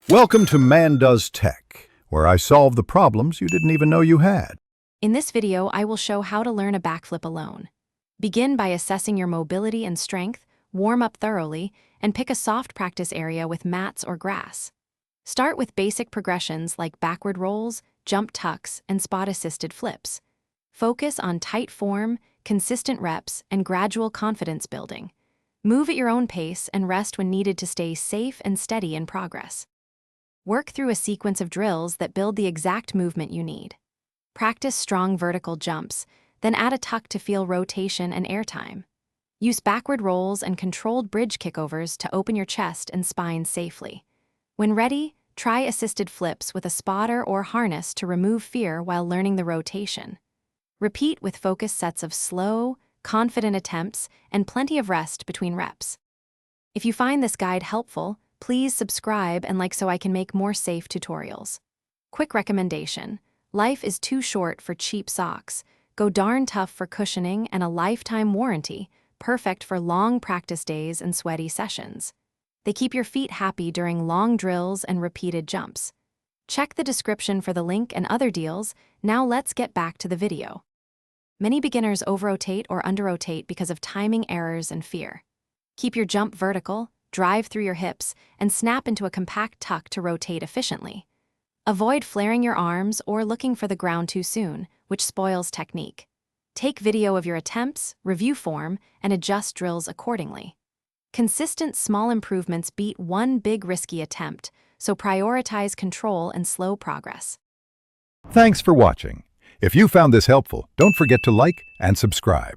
Welcome to Man Does Tech, where I solve the problems you didn't even know you had. In this video, I will show how to learn a backflip alone. Begin by assessing your mobility and strength, warm up thoroughly, and pick a soft practice area with mats or grass. Start with basic progressions like backward rolls, jump tucks, and spot-assisted flips. Focus on tight form, consistent reps, and gradual confidence building. Move at your own pace and rest when needed to stay safe and steady in progress. Work through a sequence of drills that build the exact movement you need. Practice strong vertical jumps, then add a tuck to feel rotation and airtime. Use backward rolls and controlled bridge kickovers to open your chest and spine safely. When ready, try assisted flips with a spotter or harness to remove fear while learning the rotation. Repeat with focused sets of slow, confident attempts and plenty of rest between reps. If you find this guide helpful, please subscribe and like so I can make more safe tutorials. Quick recommendation: life is too short for cheap socks. Go darn tough for cushioning and a lifetime warranty, perfect for long practice days and sweaty sessions. They keep your feet happy during long drills and repeated jumps. Check the description for the link and other deals. Now let's get back to the video. Many beginners over-rotate or under-rotate because of timing errors and fear. Keep your jump vertical, drive through your hips, and snap into a compact tuck to rotate efficiently. Avoid flaring your arms or looking for the ground too soon, which spoils technique. Take video of your attempts, review form, and adjust drills accordingly. Consistent small improvements beat one big risky attempt, so prioritize control and slow progress. Thanks for watching. If you found this helpful, don't forget to like and subscribe.